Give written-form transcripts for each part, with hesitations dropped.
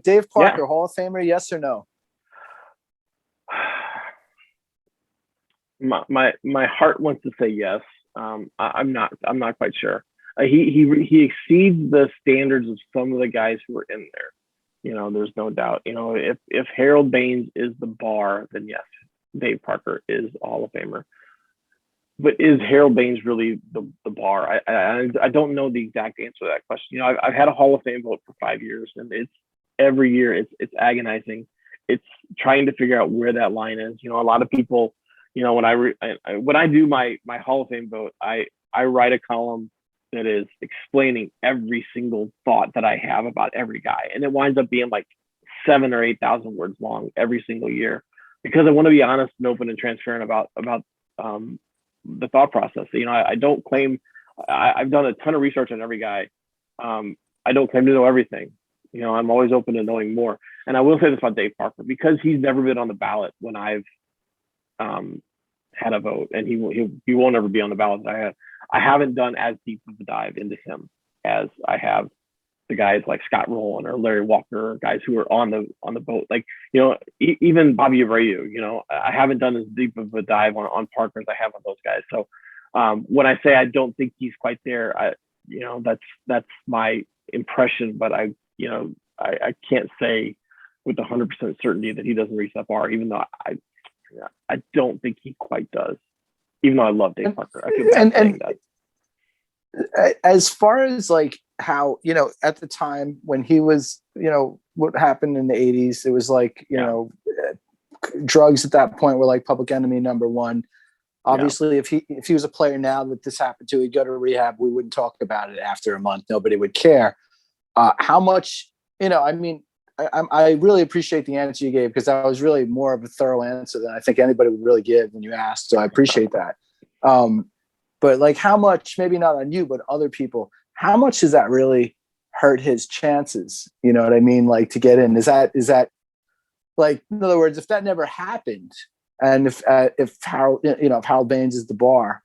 Dave Parker, Hall of Famer, yes or no? My heart wants to say yes. I'm not quite sure. He exceeds the standards of some of the guys who are in there. You know, there's no doubt. You know, if Harold Baines is the bar, then yes, Dave Parker is a Hall of Famer. But is Harold Baines really the bar? I don't know the exact answer to that question. You know, I've had a Hall of Fame vote for 5 years, and it's every year it's agonizing. It's trying to figure out where that line is. You know, a lot of people, you know, when I do my Hall of Fame vote, I write a column that is explaining every single thought that I have about every guy, and it winds up being like 7,000 or 8,000 words long every single year, because I want to be honest and open and transparent about the thought process. You know, I don't claim I've done a ton of research on every guy. I don't claim to know everything. You know, I'm always open to knowing more. And I will say this about Dave Parker, because he's never been on the ballot when I've had a vote, and he won't ever be on the ballot that I have. I haven't done as deep of a dive into him as I have the guys like Scott Rowland or Larry Walker, or guys who are on the boat. Like, you know, even Bobby Abreu, you know, I haven't done as deep of a dive on Parker as I have on those guys. So when I say I don't think he's quite there, you know, that's my impression, but I can't say with 100% certainty that he doesn't reach that bar, even though I don't think he quite does, even though I love Dave Parker. I feel bad saying that. As far as like how, you know, at the time when he was, you know, what happened in the 80s, it was like, you know, drugs at that point were like public enemy number one. Obviously, if he was a player now that this happened to, he'd go to rehab. We wouldn't talk about it after a month. Nobody would care. How much, you know, I mean, I really appreciate the answer you gave, because that was really more of a thorough answer than I think anybody would really give when you asked. So I appreciate that. But like, how much, maybe not on you, but other people, how much does that really hurt his chances? You know what I mean? Like, to get in, is that like, in other words, if that never happened, and if Harold Baines is the bar,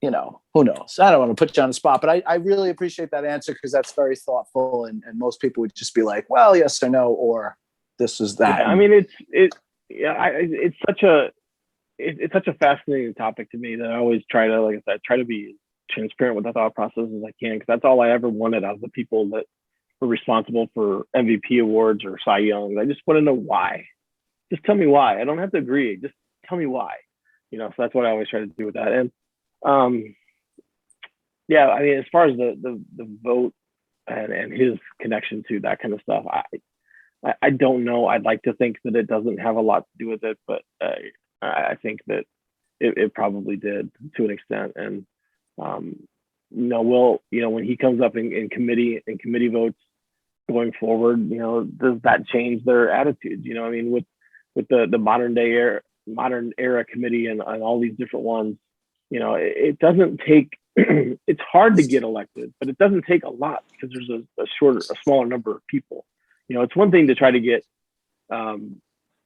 you know, who knows? I don't want to put you on the spot, but I really appreciate that answer, because that's very thoughtful, and most people would just be like, well, yes or no, or this was that. Yeah, I mean, it's such a fascinating topic to me that I always try to, like I said, try to be transparent with the thought process as I can, because that's all I ever wanted out of the people that were responsible for MVP awards or Cy Young. I just want to know why. Just tell me why. I don't have to agree. Just tell me why. You know, so that's what I always try to do with that. And yeah, I mean, as far as the vote and his connection to that kind of stuff, I don't know. I'd like to think that it doesn't have a lot to do with it, but I think that it probably did to an extent. And you know, when he comes up in committee votes going forward, you know, does that change their attitudes? You know, I mean, with the modern era committee and all these different ones, you know, it doesn't take. It's hard to get elected, but it doesn't take a lot, because there's a smaller number of people. You know, it's one thing to try to get, you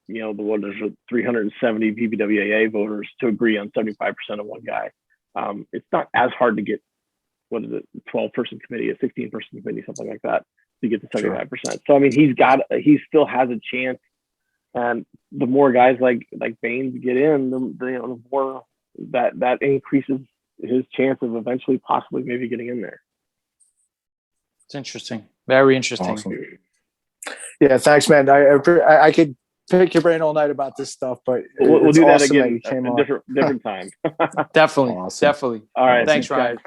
know, there's 370 PBWAA voters to agree on 75% of one guy. It's not as hard to get, 12-person committee, a 16-person committee, something like that, to get to 75%. Sure. So I mean, he still has a chance, and the more guys like Baines get in, the more that increases his chance of eventually possibly maybe getting in there. It's interesting. Very interesting. Awesome. Yeah, thanks, man. I could pick your brain all night about this stuff, but we'll do that awesome again at a different time. Definitely. Awesome. Definitely. All right. Thanks, Ryan. Guys.